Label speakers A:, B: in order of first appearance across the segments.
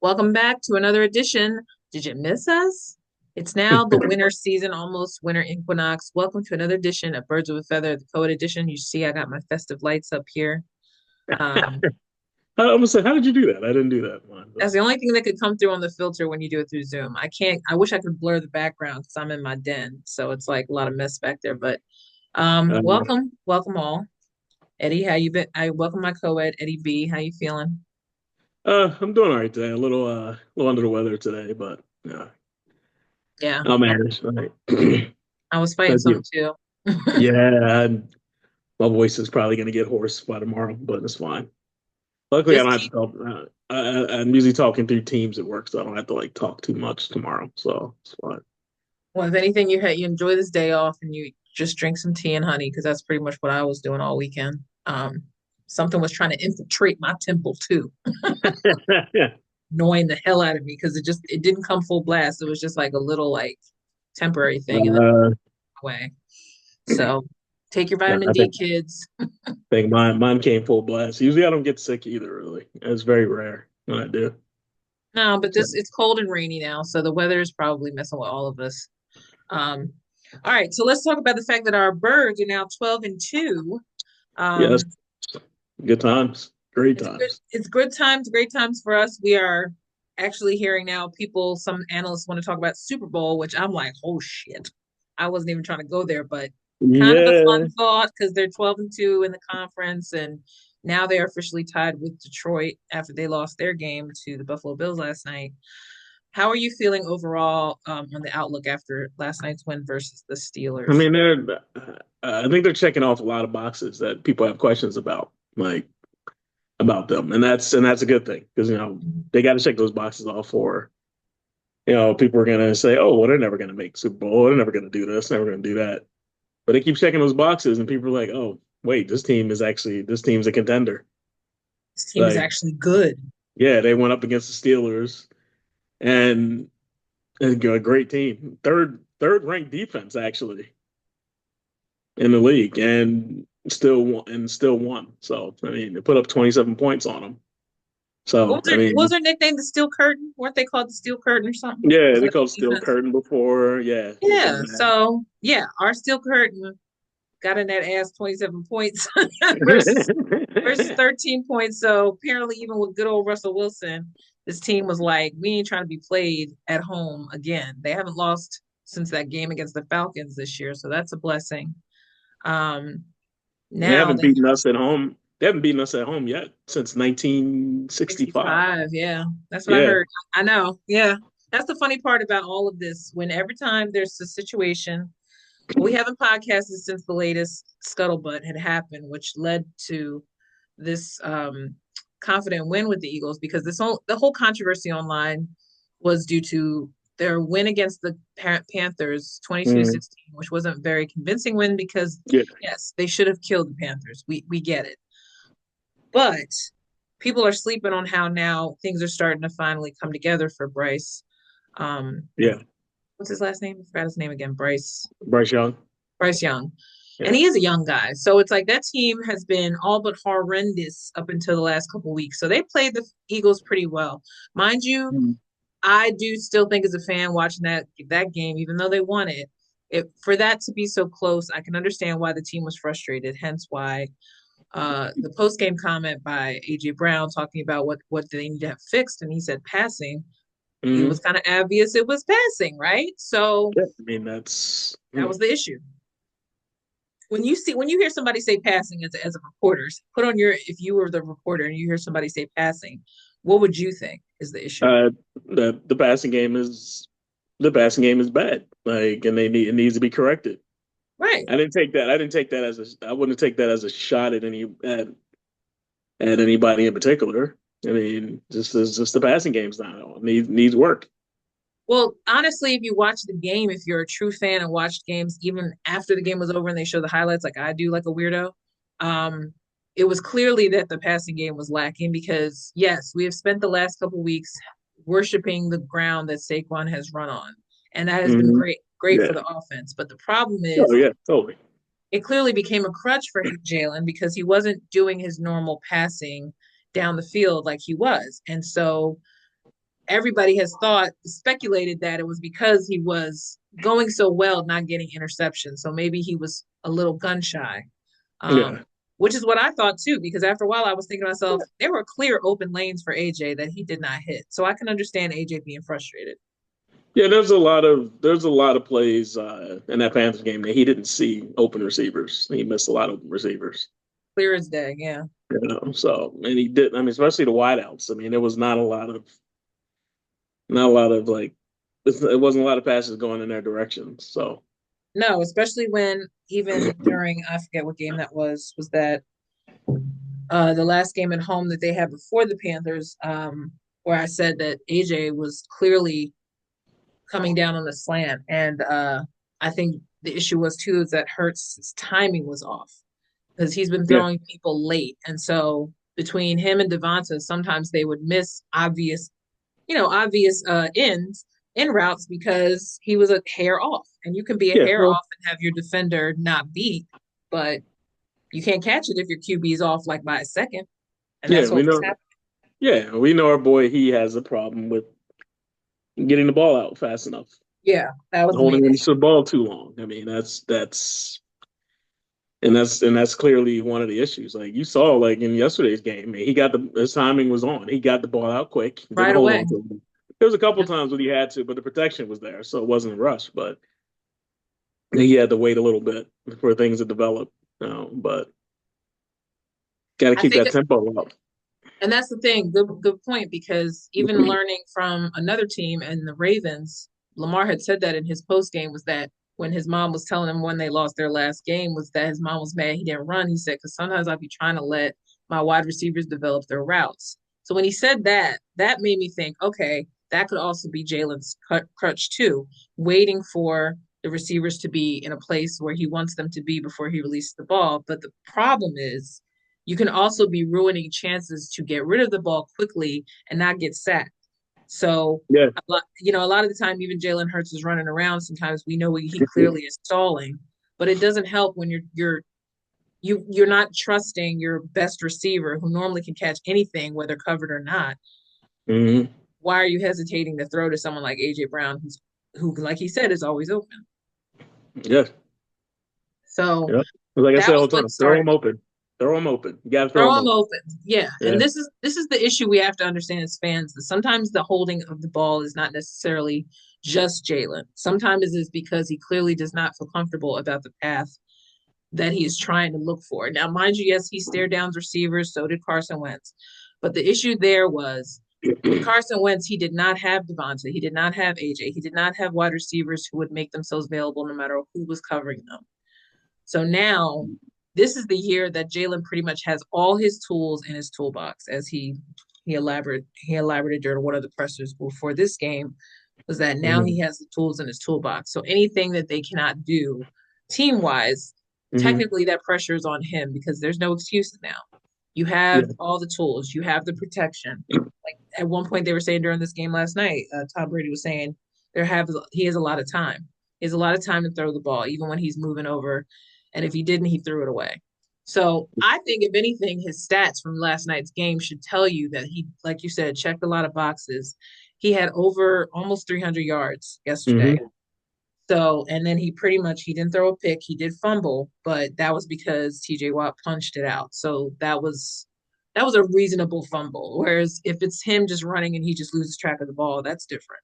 A: Welcome back to another edition. Did you miss us? It's now the winter season, almost winter equinox. Welcome to another edition of Birds of a Feather, the CoEd edition. You see, I got my festive lights up here. Um,
B: I'm gonna say, how did you do that? I didn't do that one.
A: that's the only thing that could come through on the filter when you do it through Zoom. I can't, I wish I could blur the background because I'm in my den. So it's like a lot of mess back there. But
B: Uh,
A: welcome all. Eddie, how you been? I welcome my co-ed, Eddie B. How you feeling?
B: I'm doing all right today. A little under the weather today, but yeah,
A: Yeah,
B: I'll manage. All right.
A: I was fighting
B: How's
A: something
B: you?
A: too.
B: Yeah, my voice is probably gonna get hoarse by tomorrow, but it's fine. Luckily, I
A: This
B: don't have to talk. I'm usually talking through Teams at work, so I don't have to like talk too much tomorrow. So it's fine.
A: Well, if anything, you enjoy this day off and you just drink some tea and honey because that's pretty much what I was doing all weekend. Something was trying to infiltrate my temple too, annoying the hell out of me because it didn't come full blast. It was just like a little like temporary thing and then
B: uh,
A: away. So take your
B: no,
A: vitamin
B: I
A: D,
B: think
A: kids.
B: think mine came full blast. Usually, I don't get sick either. Really, it's very rare when I do.
A: No, but
B: So,
A: this it's cold and rainy now, so the weather is probably messing with all of us. Um, all right, so let's talk about the fact that our birds are now 12-2.
B: yes,
A: Um,
B: good times, great times.
A: It's good times, great times for us. We are actually hearing now some analysts want to talk about Super Bowl, which I'm like, oh shit. I wasn't even trying to go there, but kind of a
B: Yeah,
A: fun thought because they're 12-2 in the conference, and now they're officially tied with Detroit after they lost their game to the Buffalo Bills last night. How are you feeling overall on the outlook after last night's win versus the
B: I
A: Steelers?
B: mean, I think they're checking off a lot of boxes that people have questions about, like about them, and that's a good thing because they got to check those boxes off for people are gonna say, oh, well, they're never gonna make Super Bowl, they're never gonna do this, never gonna do that, but they keep checking those boxes, and people are like, oh, wait, this team's a contender.
A: This team is
B: Like,
A: actually good.
B: yeah, they went up against the Steelers and, and a great team, third ranked defense actually in the league, and still won. So I mean, they put up 27 points on them. So I
A: What was
B: mean,
A: their nickname? The Steel Curtain? Weren't they called the Steel Curtain or something?
B: yeah,
A: Was
B: they
A: that
B: called
A: the
B: Steel
A: defense?
B: Curtain before. Yeah, they've
A: Yeah.
B: done
A: So yeah, our Steel Curtain got in that ass 27 points versus
B: that.
A: 13 points. So apparently, even with good old Russell Wilson, this team was like, we ain't trying to be played at home again. They haven't lost since that game against the Falcons this year, so that's a blessing. Um,
B: They
A: now
B: haven't
A: they
B: beaten us at home. They haven't beaten us at home yet since 1965.
A: 65. Yeah, that's what I
B: Yeah.
A: heard. I know. Yeah. That's the funny part about all of this. When every time there's a situation, well, we haven't podcasted since the latest scuttlebutt had happened, which led to this confident win with the Eagles because the whole controversy online was due to their win against the Panthers 22 to
B: Mm,
A: 16, which wasn't a very convincing win because
B: yeah.
A: yes, they should have killed the Panthers. We get it. But people are sleeping on how now things are starting to finally come together for Bryce. Um,
B: Yeah.
A: what's his last name? I forgot his name again.
B: Bryce Young.
A: Bryce Young. And
B: Yeah.
A: he is a young guy. So it's like that team has been all but horrendous up until the last couple of weeks. So they played the Eagles pretty well. Mind you,
B: Mm.
A: I do still think as a fan watching that game, even though they won it for that to be so close, I can understand why the team was frustrated. Hence why the post game comment by AJ Brown talking about what they need to have fixed, and he said passing. It was
B: Mm.
A: kind of obvious it was passing, right? So
B: Yeah. I mean, that's
A: that was the issue. When you hear somebody say passing as a reporter, put on your if you were the reporter and you hear somebody say passing, what would you think is the issue?
B: uh the passing game is bad. Like, and it needs to be corrected.
A: Right.
B: I didn't take that as a. I wouldn't take that as a shot at anybody in particular. I mean, just the passing game's not on. Needs work.
A: Well, honestly, if you watch the game, if you're a true fan and watched games even after the game was over and they show the highlights like I do, like a weirdo, um, it was clearly that the passing game was lacking because yes, we have spent the last couple of weeks worshiping the ground that Saquon has run on, and that has been
B: Hmm.
A: great for
B: Yeah.
A: the offense. But the problem
B: Oh
A: is
B: yeah, totally.
A: it clearly became a crutch for Jalen because he wasn't doing his normal passing down the field like he was, and so everybody has speculated that it was because he was going so well, not getting interceptions. So maybe he was a little gun shy,
B: Yeah.
A: which is what I thought too. Because after a while, I was thinking to myself, there were clear open lanes for AJ that he did not hit. So I can understand AJ being frustrated.
B: Yeah, there's a lot of plays in that Panthers game that he didn't see open receivers. He missed a lot of open receivers.
A: Clear as day, yeah.
B: You know, so and he did. I mean, especially the wideouts. I mean, there was not a lot of like it wasn't a lot of passes going in their direction. So
A: No, especially when even during I forget what game that was that the last game at home that they had before the Panthers, where I said that AJ was clearly coming down on the slant. And I think the issue was too is that Hurts' timing was off because he's been
B: yeah,
A: throwing people late. And so between him and Devonta, sometimes they would miss obvious in routes because he was a hair off. And you can be a
B: yeah,
A: hair
B: well,
A: off and have your defender not beat, but you can't catch it if your QB is off like by a second. And
B: yeah.
A: that's what
B: We
A: was
B: know.
A: happening.
B: Yeah, we know our boy. He has a problem with getting the ball out fast enough,
A: Yeah, that was the main
B: holding on
A: issue.
B: to the ball too long. I mean, that's clearly one of the issues. Like you saw, like in yesterday's game, man, his timing was on. He got the ball out quick, didn't
A: Right
B: hold
A: away.
B: on to it. There was a couple times when he had to, but the protection was there, so it wasn't a rush. But he had to wait a little bit for things to develop. But got to
A: I
B: keep
A: think
B: that tempo up.
A: And that's the thing. Good point. Because even learning from another team and the Ravens, Lamar had said that in his post game was that when his mom was telling him when they lost their last game was that his mom was mad he didn't run. He said, because sometimes I'll be trying to let my wide receivers develop their routes. So when he said that, that made me think, okay, that could also be Jalen's crutch too, waiting for the receivers to be in a place where he wants them to be before he releases the ball. But the problem is you can also be ruining chances to get rid of the ball quickly and not get sacked. So
B: Yeah.
A: a lot of the time, even Jalen Hurts is running around. Sometimes we know he clearly is stalling, but it doesn't help when you're not trusting your best receiver who normally can catch anything, whether covered or not.
B: Hmm.
A: Why are you hesitating to throw to someone like AJ Brown, who, like he said, is always open?
B: Yeah.
A: So
B: Yeah. Like I
A: that
B: say
A: was
B: all the
A: what
B: time, throw
A: started
B: them
A: it.
B: open. Throw them open. You got to throw
A: Throw
B: them
A: them
B: open.
A: open. Yeah. And
B: Yeah.
A: this is the issue we have to understand as fans that sometimes the holding of the ball is not necessarily just Jalen. Sometimes it's because he clearly does not feel comfortable about the path that he is trying to look for. Now, mind you, yes, he stared down receivers, so did Carson Wentz. But the issue there was with Carson Wentz, he did not have Devonta, he did not have AJ, he did not have wide receivers who would make themselves available no matter who was covering them. So now this is the year that Jalen pretty much has all his tools in his toolbox, as he elaborated during one of the pressers before this game, was that now he
B: Hmm.
A: has the tools in his toolbox. So anything that they cannot do team wise,
B: Hmm.
A: technically that pressure is on him because there's no excuses now. You have
B: Yeah.
A: all the tools, you have the protection. Like at one point they were saying during this game last night, Tom Brady was saying he has a lot of time. He has a lot of time to throw the ball, even when he's moving over. And if he didn't, he threw it away. So I think if anything, his stats from last night's game should tell you that he, like you said, checked a lot of boxes. He had over almost 300 yards yesterday.
B: Hmm.
A: So, and then he didn't throw a pick. He did fumble, but that was because TJ Watt punched it out. So that was a reasonable fumble. Whereas if it's him just running and he just loses track of the ball, that's different.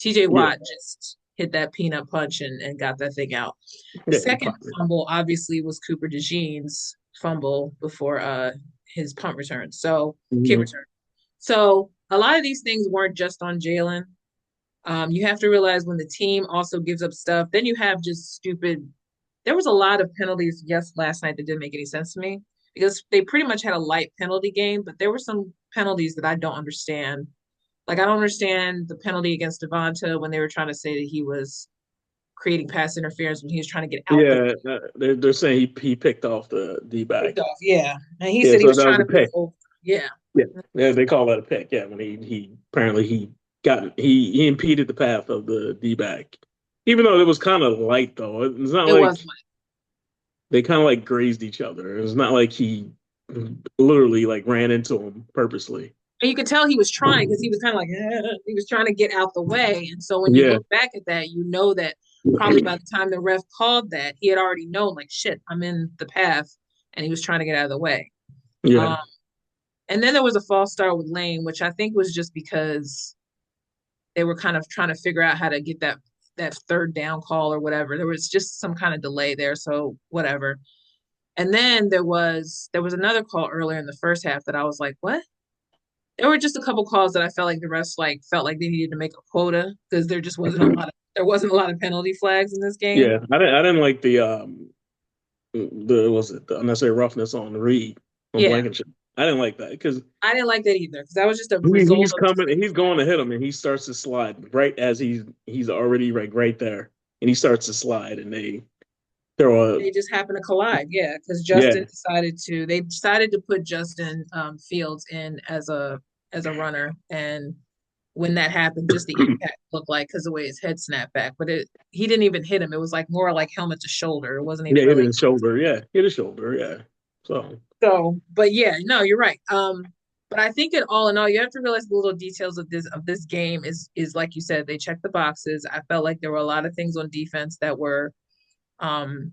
A: TJ
B: Yeah.
A: Watt just hit that peanut punch and got that thing out. The
B: Yeah.
A: second fumble obviously was Cooper DeJean's fumble before his punt return. So kick
B: Hmm.
A: return. So a lot of these things weren't just on Jalen. You have to realize when the team also gives up stuff, then you have just stupid. There was a lot of penalties, yes, last night that didn't make any sense to me because they pretty much had a light penalty game, but there were some penalties that I don't understand. Like I don't understand the penalty against Devonta when they were trying to say that he was creating pass interference when he was trying to get out the
B: Yeah. They're saying he picked off the D
A: picked
B: back.
A: off. Yeah. And he
B: Yeah.
A: said he
B: So
A: was
B: that was
A: trying
B: a
A: to move
B: pick.
A: over. Yeah.
B: Yeah. Yeah. They call that a pick. Yeah. When he apparently he impeded the path of the D back. Even though it was kind of light though, it's not
A: It
B: like
A: was
B: they kind of like grazed each other. It's not like he literally like ran into him purposely.
A: And you could tell he was trying because he was kind of like, he was trying to get out the way. And so when you
B: Yeah.
A: look back at that, you know that probably by the time the ref called that, he had already known, like, shit, I'm in the path. And he was trying to get out of the way.
B: Yeah.
A: Um, and then there was a false start with Lane, which I think was just because they were kind of trying to figure out how to get that third down call or whatever. There was just some kind of delay there, so whatever. And then there was another call earlier in the first half that I was like, what? There were just a couple calls that I felt like the refs like felt like they needed to make a quota because there wasn't a lot of penalty flags in this game.
B: Yeah. I didn't like the was it the unnecessary roughness on Reed on
A: Yeah,
B: Blankenship. I didn't like that because
A: I didn't like that either because that was just a result
B: he's
A: of just
B: coming and he's going to hit him and he starts to slide right as he's already right there and he starts to slide and they throw a
A: they just happened to collide. Yeah, because
B: yeah
A: they decided to put Justin Fields in as a runner, and when that happened, just the impact looked like because the way his head snapped back, but he didn't even hit him. It was like more like helmet to shoulder. It wasn't even
B: yeah hit
A: really
B: his shoulder hit his shoulder so
A: so. But yeah, no, you're right. But I think it all in all, you have to realize the little details of this game is like you said, they checked the boxes. I felt like there were a lot of things on defense um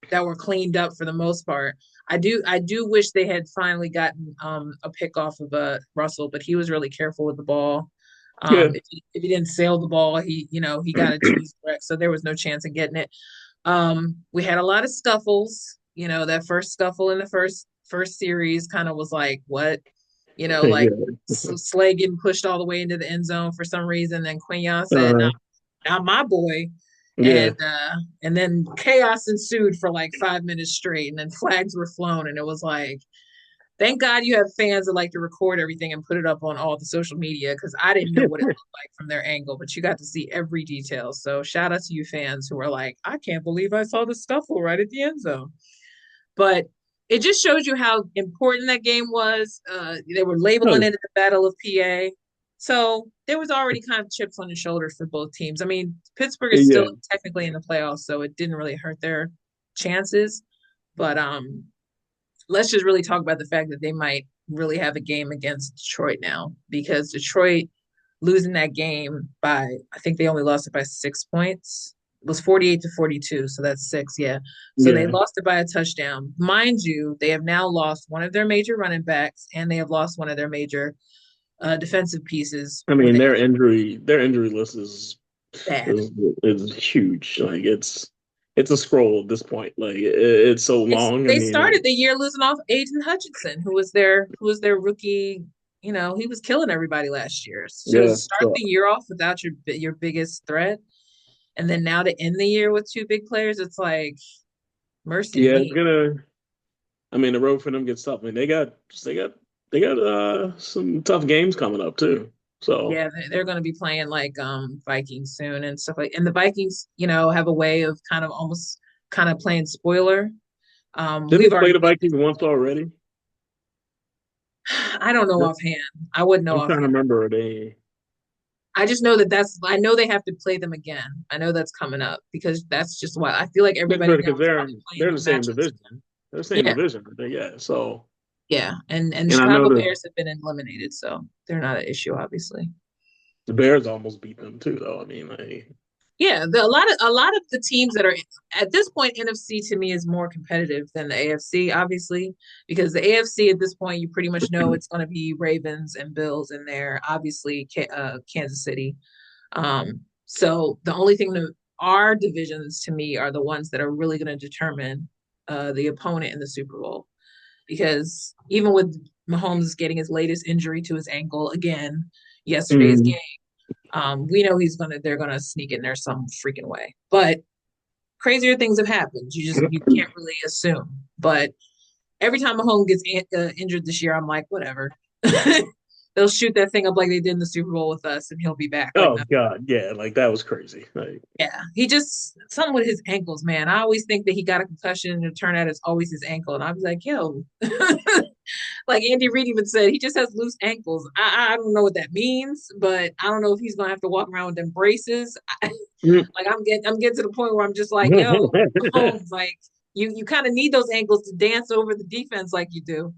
A: that were cleaned up for the most part. I do wish they had finally gotten a pick off of Russell, but he was really careful with the ball.
B: yeah
A: If he didn't sail the ball, he got it to his correct, so there was no chance of getting it. We had a lot of scuffles. That first scuffle in the first series kind of was like, what? Like
B: yeah
A: Slay getting pushed all the way into the end zone for some reason. Then Quignon said,
B: uh,
A: "No, not my boy."
B: yeah
A: And then chaos ensued for like 5 minutes straight, and then flags were flown, and it was like, thank God you have fans that like to record everything and put it up on all the social media because I didn't know what it looked like from their angle, but you got to see every detail. So shout out to you fans who are like, I can't believe I saw the scuffle right at the end zone. But it just shows you how important that game was. They were labeling
B: oh,
A: it the Battle of PA. So there was already kind of chips on the shoulders for both teams. I mean, Pittsburgh is still
B: yeah
A: technically in the playoffs, so it didn't really hurt their chances. But let's just really talk about the fact that they might really have a game against Detroit now because Detroit losing that game by, I think they only lost it by 6 points. It was 48-42, so that's six, yeah. So they
B: yeah
A: lost it by a touchdown. Mind you, they have now lost one of their major running backs and they have lost one of their major defensive pieces
B: I
A: with
B: mean
A: an
B: their injury list
A: bad.
B: is is huge like it's a scroll at this point like it's so
A: It's
B: long I
A: they
B: mean
A: started the year losing off Aiden Hutchinson, who was their rookie. He was killing everybody last year. So to
B: yeah
A: start
B: so
A: the year off without your biggest threat, and then now to end the year with two big players, it's like mercy
B: yeah it's
A: me.
B: gonna I mean, the road for them gets tough. I mean, they got some tough games coming up too. So
A: Yeah, they're going to be playing like Vikings soon and stuff like. And the Vikings, have a way of kind of almost kind of playing spoiler.
B: didn't
A: We've
B: they play
A: already
B: the
A: beat them.
B: Vikings once already?
A: I don't know offhand. I wouldn't know
B: I'm trying to
A: offhand.
B: remember. They
A: I just know I know they have to play them again. I know that's coming up because that's just why I feel like everybody now
B: because
A: is probably playing
B: they're the
A: them
B: same
A: matchups
B: division.
A: again.
B: They're the same
A: Yeah,
B: division, I think. Yeah. So
A: yeah, and the
B: and I know
A: Chicago
B: that
A: Bears have been eliminated, so they're not an issue, obviously.
B: the Bears almost beat them too, though. I mean, like,
A: Yeah, a lot of the teams that are at this point, NFC to me is more competitive than the AFC, obviously, because the AFC at this point you pretty much know it's going to be Ravens and Bills in there, obviously Kansas City. So the only thing that our divisions to me are the ones that are really going to determine the opponent in the Super Bowl, because even with Mahomes getting his latest injury to his ankle again yesterday's game.
B: mm,
A: We know they're gonna sneak in there some freaking way. But crazier things have happened. You can't really assume. But every time Mahomes gets injured this year, I'm like, whatever. They'll shoot that thing up like they did in the Super Bowl with us, and he'll be back. Like,
B: oh
A: no,
B: God, yeah, like that was crazy. Like,
A: yeah, he just something with his ankles, man. I always think that he got a concussion, and it turned out it's always his ankle, and I was like, yo, like Andy Reid even said, he just has loose ankles. I don't know what that means, but I don't know if he's gonna have to walk around with them braces.
B: mm.
A: Like I'm getting to the point where I'm just like, yo, Holmes, like you kind of need those ankles to dance over the defense like you do.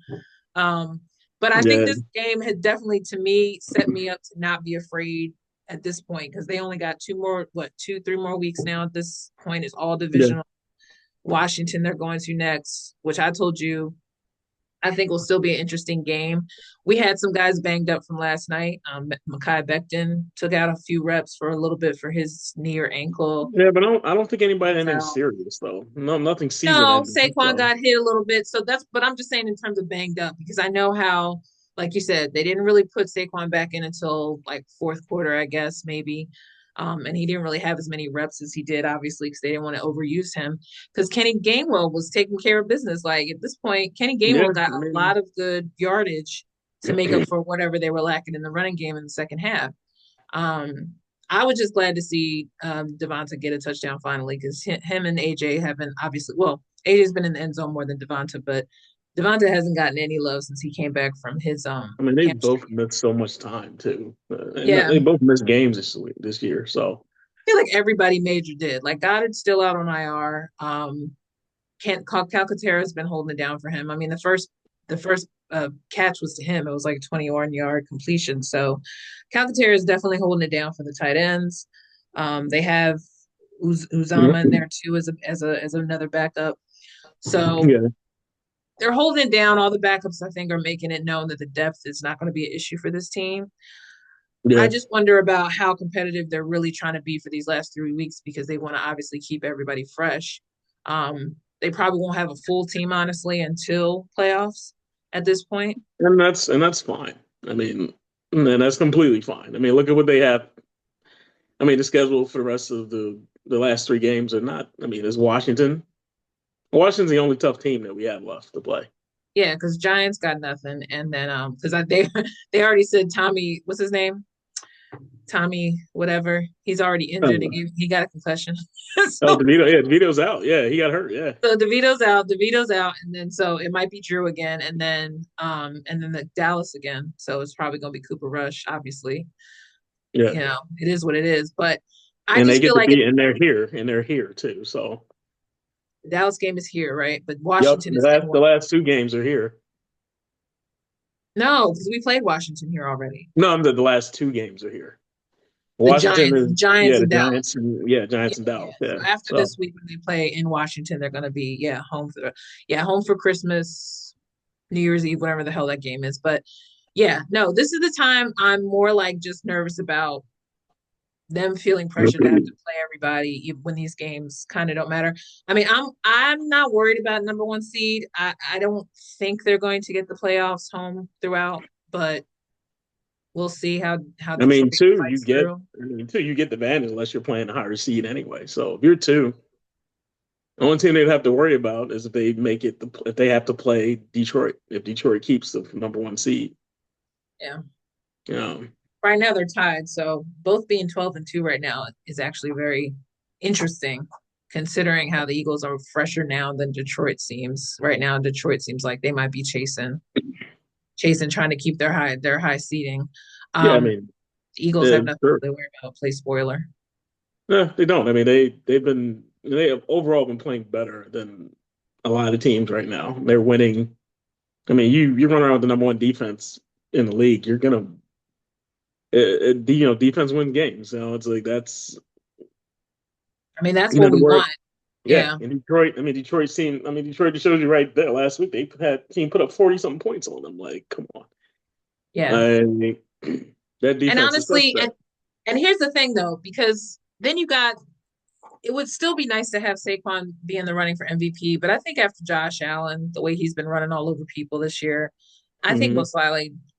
A: Um, But I think
B: Yeah,
A: this game had definitely, to me, set me up to not be afraid at this point because they only got two, 3 more weeks now. At this point, it's all
B: yeah.
A: divisional. Washington, they're going to next, which I told you I think will still be an interesting game. We had some guys banged up from last night. Mekhi Becton took out a few reps for a little bit for his knee or ankle.
B: Yeah, but I don't think anybody
A: He's
B: anything
A: out.
B: serious though. No, nothing season
A: No,
B: ending.
A: Saquon
B: So
A: got hit a little bit. So but I'm just saying in terms of banged up because I know how, like you said, they didn't really put Saquon back in until like fourth quarter, I guess, maybe. And he didn't really have as many reps as he did, obviously, because they didn't want to overuse him. Because Kenny Gainwell was taking care of business. Like at this point, Kenny
B: yeah,
A: Gainwell got
B: I
A: a
B: mean,
A: lot of good yardage to make up for whatever they were lacking in the running game in the second half. Um, I was just glad to see Devonta get a touchdown finally because him and AJ haven't obviously, well, AJ's been in the end zone more than Devonta, but Devonta hasn't gotten any love since he came back from his
B: I mean, they
A: hamstring.
B: both missed so much time too, and
A: Yeah,
B: they both missed games this year. So
A: I feel like everybody major did. Like Goddard's still out on IR. Can't Calcaterra's been holding it down for him. I mean, the first catch was to him. It was like a 21-yard completion. So Calcaterra is definitely holding it down for the tight ends. They have Uzama in there too as another backup. So
B: yeah,
A: they're holding it down. All the backups, I think, are making it known that the depth is not going to be an issue for this team. I
B: yeah.
A: just wonder about how competitive they're really trying to be for these last 3 weeks because they want to obviously keep everybody fresh. They probably won't have a full team, honestly, until playoffs at this point.
B: And that's fine. I mean, and that's completely fine. I mean, look at what they have. I mean, the schedule for the rest of the last three games are not. I mean, it's Washington. Washington's the only tough team that we have left to play.
A: Yeah, because Giants got nothing, and then because they they already said Tommy, what's his name? Tommy, whatever. He's already injured.
B: Uh,
A: He got a concussion.
B: oh,
A: so
B: DeVito, yeah, DeVito's out. Yeah, he got hurt. Yeah,
A: So DeVito's out, and then so it might be Drew again, and then the Dallas again. So it's probably gonna be Cooper Rush, obviously.
B: yeah.
A: It is what it is. But I
B: And they
A: just
B: get
A: feel
B: to
A: like
B: be, and they're here too. So,
A: the Dallas game is here, right? But
B: yep,
A: Washington
B: the
A: is
B: last
A: in
B: the
A: what?
B: last two games are here.
A: No, because we played Washington here already.
B: No, the last two games are here.
A: The
B: Washington
A: Giants,
B: is
A: the Giants
B: yeah, the
A: and Dallas.
B: Giants and yeah,
A: Yeah,
B: Giants and
A: yeah.
B: Dallas.
A: So
B: Yeah.
A: after
B: So
A: this week when they play in Washington, they're gonna be home for Christmas, New Year's Eve, whatever the hell that game is. But yeah, no, this is the time I'm more like just nervous about them feeling pressure to have to play everybody when these games kind of don't matter. I mean, I'm not worried about number one seed. I don't think they're going to get the playoffs home throughout, but we'll see how
B: I mean,
A: Detroit
B: two, you
A: fights
B: get
A: through.
B: I mean, two, you get the advantage unless you're playing a higher seed anyway. So if you're two, the only team they'd have to worry about is if they make it if they have to play Detroit. If Detroit keeps the number one seed,
A: Yeah.
B: you know.
A: Right now they're tied, so both being 12-2 right now is actually very interesting considering how the Eagles are fresher now than Detroit seems. Right now Detroit seems like they might be chasing trying to keep their high seeding.
B: Yeah, I
A: Um
B: mean,
A: the Eagles
B: yeah,
A: have nothing
B: sure.
A: to worry about. Play spoiler.
B: No, they don't. I mean, they have overall been playing better than a lot of teams right now. They're winning. I mean, you run around with the number one defense in the league, you're gonna defense wins games. So it's like that's
A: I mean, that's
B: you know
A: what
B: the
A: we
B: word.
A: want.
B: Yeah,
A: Yeah.
B: in Detroit, Detroit just shows you right there. Last week they had team put up 40 something points on them. Like, come on,
A: Yeah.
B: I that
A: And
B: defense is
A: honestly,
B: suspect.
A: and here's the thing though, because then you got it would still be nice to have Saquon be in the running for MVP, but I think after Josh Allen, the way he's been running all over people this year, I think
B: Hmm.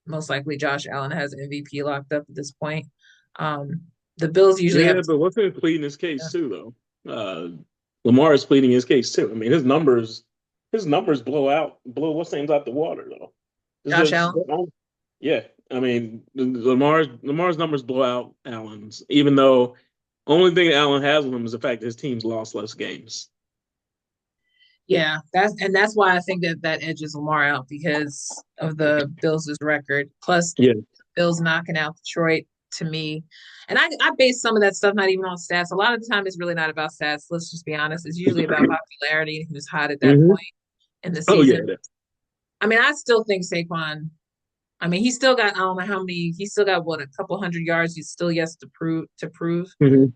A: most likely Josh Allen has MVP locked up at this point. Um, the Bills usually have
B: Yeah, but wasn't it pleading his case too though? Lamar is pleading his case too. I mean, his numbers blow what's names out the water though. It's
A: Josh
B: just
A: Allen.
B: yeah. I mean, Lamar's numbers blow out Allen's, even though only thing Allen has with him is the fact that his team's lost less games.
A: Yeah, that's why I think that edges Lamar out because of the Bills' record. Plus,
B: Yeah.
A: Bills knocking out Detroit to me. And I base some of that stuff not even on stats. A lot of the time, it's really not about stats. Let's just be honest. It's usually about popularity and who's hot at that
B: Hmm.
A: point in the
B: Oh yeah,
A: season.
B: it is.
A: I mean, I still think Saquon. I mean, he still got, I don't know how many, he still got what, a couple hundred yards he's still yet to prove.
B: Hmm.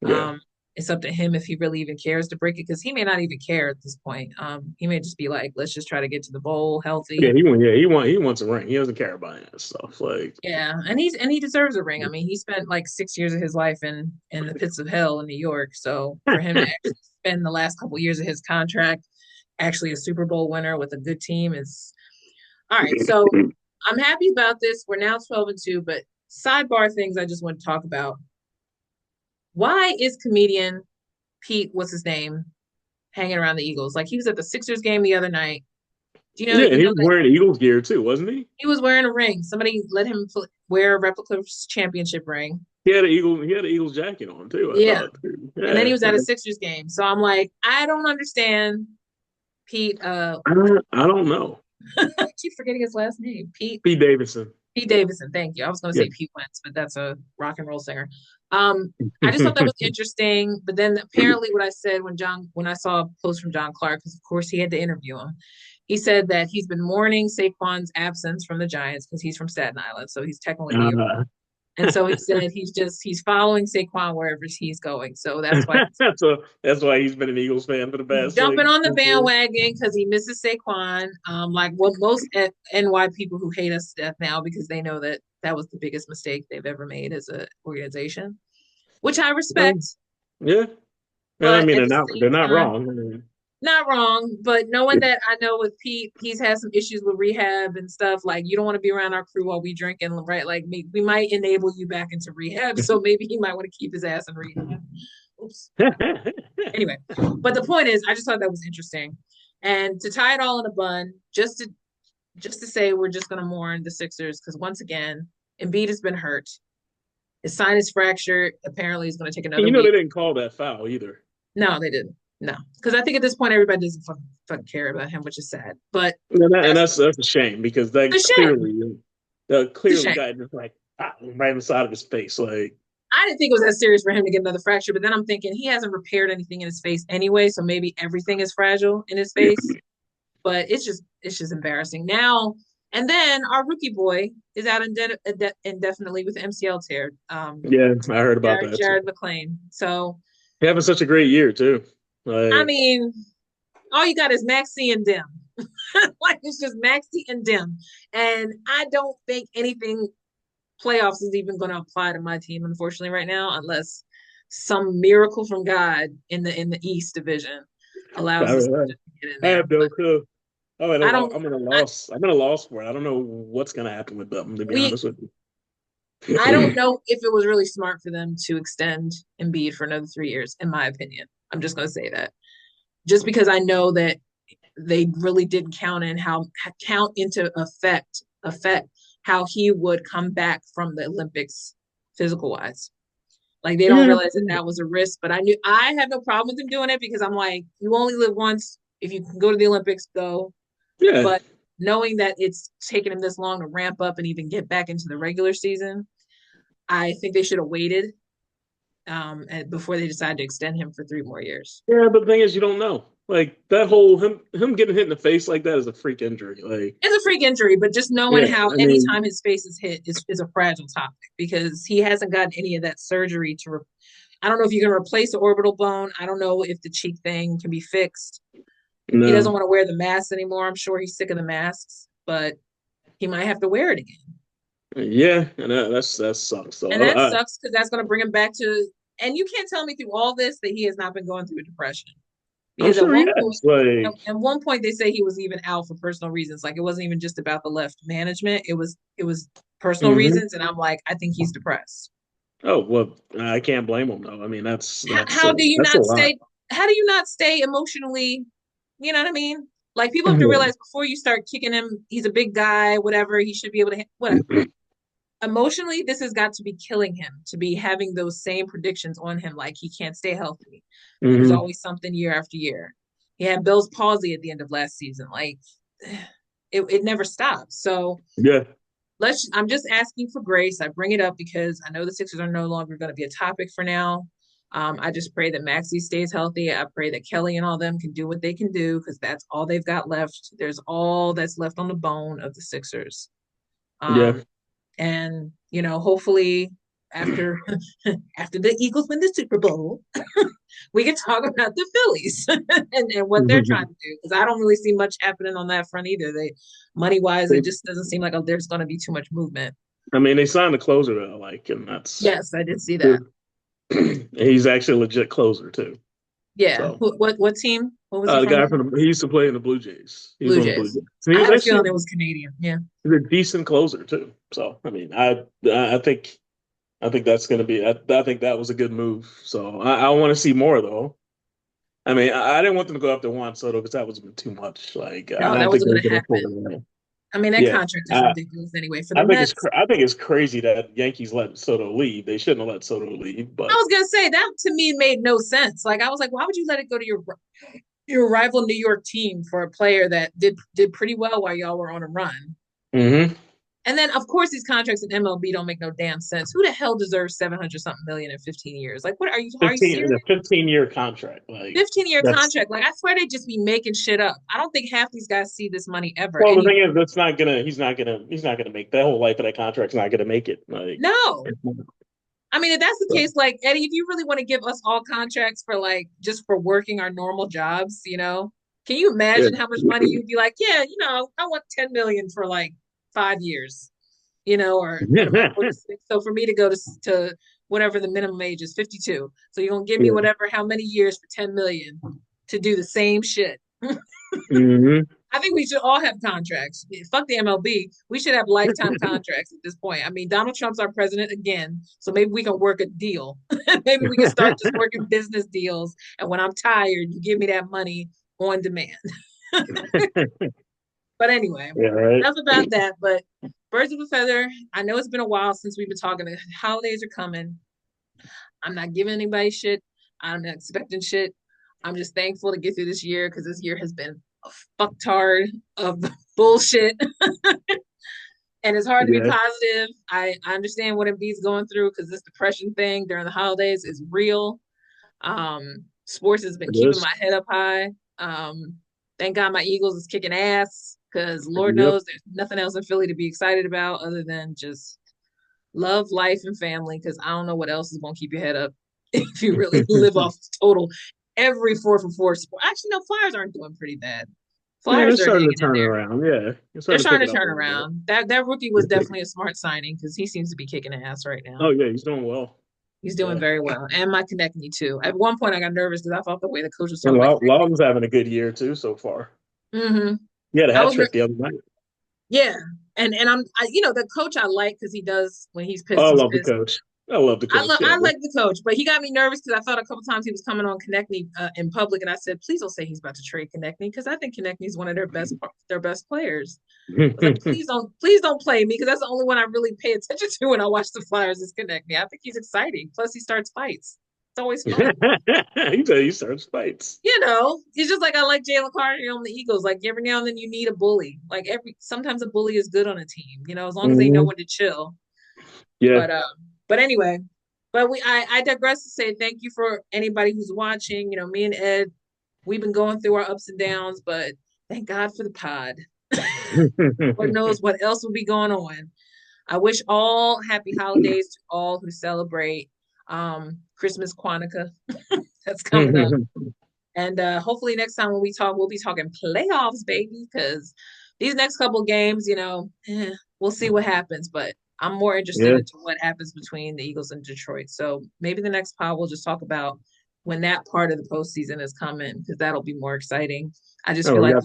B: Yeah.
A: Um, it's up to him if he really even cares to break it because he may not even care at this point. He may just be like, let's just try to get to the bowl
B: Yeah,
A: healthy.
B: he wants a ring. He doesn't care about that stuff. Like,
A: Yeah, and he deserves a ring. I mean, he spent like 6 years of his life in the pits of hell in New York. So for him to actually spend the last couple years of his contract actually a Super Bowl winner with a good team is all right. So I'm happy about this. We're now 12-2, but sidebar things I just want to talk about. Why is comedian Pete, what's his name, hanging around the Eagles? Like he was at the Sixers game the other night. Do
B: yeah, and
A: you
B: he
A: know
B: was
A: that
B: wearing Eagles gear too, wasn't he?
A: he was wearing a ring? Somebody let him wear a replica championship ring.
B: He had an Eagles jacket on too, I
A: Yeah.
B: thought. Too.
A: And then he
B: Yeah.
A: was at a Sixers game. So I'm like, I don't understand Pete.
B: I don't know.
A: I keep forgetting his last name.
B: Pete Davidson.
A: Pete Davidson. Thank you. I was going to
B: Yeah.
A: say Pete Wentz, but that's a rock and roll singer. I just thought that was interesting. But then apparently, what I said when I saw a post from John Clark, because of course he had to interview him, he said that he's been mourning Saquon's absence from the Giants because he's from Staten Island, so he's technically New York.
B: uh,
A: And so he said he's following Saquon wherever he's going. So that's why
B: so that's why he's been an Eagles fan for the
A: he's
B: past
A: jumping
B: like
A: on the
B: 10 years.
A: bandwagon because he misses Saquon. Like what most NY people who hate us to death now because they know that that was the biggest mistake they've ever made as an organization, which I respect.
B: Yeah. And I
A: But
B: mean
A: at the
B: they're
A: same
B: not
A: time,
B: wrong. I mean,
A: not wrong. But knowing that I know with Pete, he's had some issues with rehab and stuff. Like you don't want to be around our crew while we drinking, right? Like we might enable you back into rehab, so maybe he might want to keep his ass in rehab. Oops. Anyway, but the point is, I just thought that was interesting, and to tie it all in a bun, just to say we're just going to mourn the Sixers because once again, Embiid has been hurt. His sinus fracture apparently is going to take
B: and
A: another
B: you know
A: week.
B: they didn't call that foul either.
A: No, they didn't. No, because I think at this point everybody doesn't fucking care about him, which is sad. But
B: And
A: that's
B: that's a shame because
A: a shame.
B: that
A: It's a
B: clearly
A: shame.
B: got just like right in the side of his face. Like,
A: I didn't think it was that serious for him to get another fracture, but then I'm thinking he hasn't repaired anything in his face anyway, so maybe everything is fragile in his face. But it's just embarrassing now. And then our rookie boy is out indefinitely with MCL tear.
B: yeah, I heard about that too.
A: Jared McClain. So
B: Having such a great year too.
A: I
B: Like,
A: mean, all you got is Maxi and Dim. Like it's just Maxi and Dim, and I don't think anything playoffs is even going to apply to my team, unfortunately, right now, unless some miracle from God in the East Division allows us to get in
B: I
A: there.
B: have no
A: But
B: clue.
A: I don't.
B: I'm at a
A: I,
B: loss. I'm at a loss for it. I don't know what's gonna happen with them, to be
A: we
B: honest with
A: I don't
B: you.
A: know if it was really smart for them to extend Embiid for another 3 years, in my opinion. I'm just going to say that. Just because I know that they really didn't count into effect how he would come back from the Olympics physical wise. Like they don't
B: Yeah,
A: realize that that was a risk, but I had no problem with them doing it because I'm like, you only live once. If you can go to the Olympics, go.
B: yeah,
A: But knowing that it's taken him this long to ramp up and even get back into the regular season, I think they should have waited before they decided to extend him for 3 more years.
B: yeah. But the thing is, you don't know. Like that whole him getting hit in the face like that is a freak injury. Like,
A: It's a freak injury, but just knowing
B: yeah,
A: how
B: I mean,
A: anytime his face is hit is a fragile topic because he hasn't gotten any of that surgery to. I don't know if you can replace the orbital bone. I don't know if the cheek thing can be fixed. He doesn't
B: no,
A: want to wear the mask anymore. I'm sure he's sick of the masks, but he might have to wear it again.
B: yeah, and that sucks. So
A: And that sucks because that's going to bring him back to. And you can't tell me through all this that he has not been going through a depression.
B: I'm
A: Because
B: sure he has. Like,
A: at one point they say he was even out for personal reasons. Like it wasn't even just about the left management. It was personal
B: mhm.
A: reasons. And I'm like, I think he's depressed.
B: Oh well, I can't blame him though. I mean,
A: How do you
B: that's a
A: not
B: lot.
A: stay? How do you not stay emotionally? You know what I mean? Like people have to realize before you start kicking him, he's a big guy, whatever. He should be able to whatever. Emotionally, this has got to be killing him to be having those same predictions on him, like he can't stay healthy. There's
B: Hmm.
A: always something year after year. He had Bill's palsy at the end of last season. Like it never stops. So
B: Yeah.
A: I'm just asking for grace. I bring it up because I know the Sixers are no longer going to be a topic for now. I just pray that Maxie stays healthy. I pray that Kelly and all them can do what they can do because that's all they've got left. There's all that's left on the bone of the Sixers.
B: Yeah.
A: And hopefully after after the Eagles win the Super Bowl, we can talk about the Phillies and what they're trying to do. Because I don't really see much happening on that front either. They money wise, it just doesn't seem like there's going to be too much movement.
B: I mean, they signed a closer that I like, and that's
A: Yes, I did see that.
B: he's actually a legit closer too.
A: Yeah.
B: So
A: What team? What was he
B: the
A: from
B: guy
A: again?
B: from he used to play in the Blue Jays. He's
A: Blue
B: one of the Blue
A: Jays.
B: Jays. And he
A: I
B: was
A: had a
B: actually
A: feeling it was Canadian. Yeah.
B: he's a decent closer too. So I mean, I think that's going to be. I think that was a good move. So I want to see more though. I mean, I didn't want them to go after Juan Soto because that was too much. Like I
A: No, that
B: don't think
A: wasn't
B: they're
A: going to
B: going to
A: happen.
B: afford it.
A: I mean, that
B: Yeah,
A: contract is ridiculous anyway. For the Mets,
B: I think it's crazy that Yankees let Soto leave. They shouldn't have let Soto leave,
A: I
B: but
A: was gonna say that to me made no sense. Like I was like, why would you let it go to your rival New York team for a player that did pretty well while y'all were on a run?
B: hmm
A: And then of course these contracts in MLB don't make no damn sense. Who the hell deserves 700 something million in 15 years? Like what are you
B: 15
A: serious?
B: a 15-year contract. Like
A: 15-year
B: that's
A: contract. Like I swear they just be making shit up. I don't think half these guys see this money ever.
B: well,
A: And
B: the
A: you
B: thing is, that's not gonna. He's not gonna make that whole life of that contract's not gonna make it. Like,
A: no. I mean, if that's the
B: so,
A: case, like Eddie, if you really want to give us all contracts for like just for working our normal jobs, can you
B: yeah.
A: imagine how much money you'd be like, yeah, I want 10 million for like 5 years, or what am I 46? So for me to go to whatever the minimum age is, 52. So you're gonna give me
B: yeah.
A: whatever how many years for 10 million to do the same shit.
B: hmm
A: I think we should all have contracts. Fuck the MLB. We should have lifetime contracts at this point. I mean, Donald Trump's our president again, so maybe we can work a deal. Maybe we can start just working business deals. And when I'm tired, you give me that money on demand. But anyway,
B: Yeah, right.
A: enough about that. But birds of a feather. I know it's been a while since we've been talking. The holidays are coming. I'm not giving anybody shit. I'm not expecting shit. I'm just thankful to get through this year because this year has been a fucktard of bullshit. And it's hard to be
B: Yeah,
A: positive. I understand what Embiid's going through because this depression thing during the holidays is real. Sports has been
B: it
A: keeping
B: is.
A: my head up high. Um, thank God my Eagles is kicking ass because Lord
B: Yep.
A: knows there's nothing else in Philly to be excited about other than just love, life, and family. Because I don't know what else is going to keep your head up if you really live off total every 4 for 4 sport. Actually, no, Flyers aren't doing pretty bad.
B: Yeah, they're
A: Flyers are
B: starting to
A: hanging in
B: turn
A: there.
B: around. Yeah, they're
A: They're
B: starting to pick
A: starting
B: it
A: to
B: up a
A: turn
B: little
A: around. That rookie was
B: bit.
A: definitely a smart signing because he seems to be kicking ass right now.
B: Oh yeah, he's doing well.
A: He's doing
B: Yeah,
A: very well. And my Konechny too. At one point I got nervous because I thought the way the coach was
B: and
A: talking about Konechny.
B: Lawton's having a good year too so far.
A: Mm-hmm.
B: He had a
A: I
B: hat
A: was
B: trick the other night.
A: yeah. And the coach I like because he does when he's pissed,
B: Oh, I
A: he's
B: love the
A: pissed.
B: coach. I love the coach. Yeah,
A: I like the coach, but he got me nervous because I thought a couple times he was coming on Konechny in public, and I said, "Please don't say he's about to trade Konechny because I think Konechny is one of their best players." I was like, please don't play me because that's the only one I really pay attention to when I watch the Flyers is Konechny. I think he's exciting. Plus, he starts fights. It's always fun.
B: he starts fights.
A: It's just like I like Jalen Carter on the Eagles. Like every now and then you need a bully. Like sometimes a bully is good on a team. As long as they know
B: hmm
A: when to chill.
B: Yeah,
A: But anyway, but I digress to say thank you for anybody who's watching. Me and Ed, we've been going through our ups and downs, but thank God for the pod. Lord knows what else will be going on. I wish all happy holidays to all who celebrate Christmas Quantica. That's coming up. And hopefully next time when we talk, we'll be talking playoffs, baby, because these next couple games, we'll see what happens. But I'm more interested
B: yeah.
A: into what happens between the Eagles and Detroit. So maybe the next pod we'll just talk about when that part of the postseason is coming, because that'll be more exciting. I just
B: Oh,
A: feel
B: we
A: like
B: got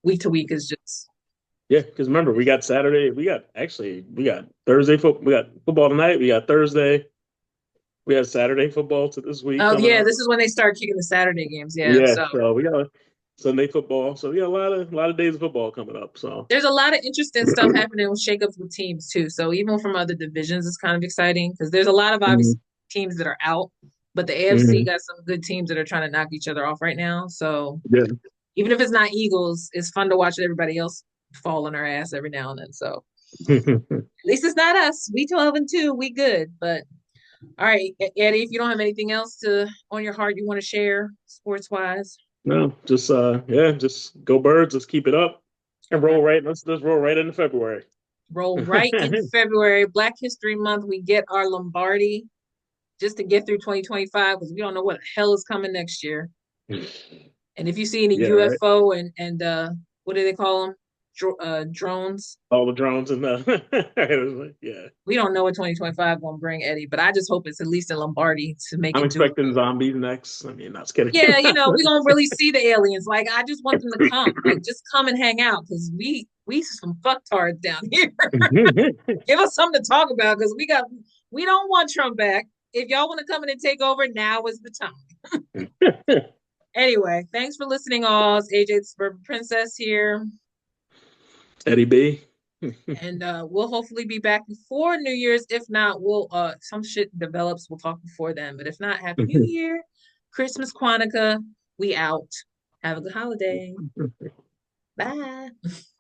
A: week to week is just
B: yeah. Because remember, we got Saturday. We got Thursday football. We got football tonight. We got Thursday. We had Saturday football to this week
A: oh
B: coming
A: yeah,
B: up.
A: this is when they start kicking the Saturday games. Yeah.
B: Yeah,
A: So
B: so we got Sunday football. So we got a lot of days of football coming up. So
A: there's a lot of interesting stuff happening with shakeups with teams too. So even from other divisions, it's kind of exciting because there's a lot of obvious
B: mhm,
A: teams that are out, but the AFC
B: mhm.
A: got some good teams that are trying to knock each other off right now. So
B: Yeah.
A: even if it's not Eagles, it's fun to watch everybody else fall on our ass every now and then. So at least it's not us. We 12-2, we good. But all right, Eddie, if you don't have anything else to on your heart you want to share sports wise,
B: No, just go birds. Let's keep it up and
A: okay.
B: roll right. Let's roll right into February.
A: roll right into February, Black History Month. We get our Lombardi just to get through 2025 because we don't know what the hell is coming next year. And if you see any
B: Yeah, right.
A: UFO and what do they call them? Drones.
B: All the drones and the yeah.
A: We don't know what 2025 gonna bring, Eddie, but I just hope it's at least in Lombardi to make
B: I'm
A: it
B: expecting
A: doable.
B: zombies next. I mean, not just kidding.
A: Yeah, we're gonna really see the aliens. Like, I just want them to come. Like, just come and hang out because we some fucktards down here. Give us something to talk about because we don't want Trump back. If y'all want to come in and take over, now is the time. Anyway, thanks for listening, all. It's AJ the Suburban Princess here.
B: Eddie B.
A: And we'll hopefully be back before New Year's. If not, we'll some shit develops, we'll talk before then. But if not, Happy New Year, Christmas Quantica. We out. Have a good holiday. Bye.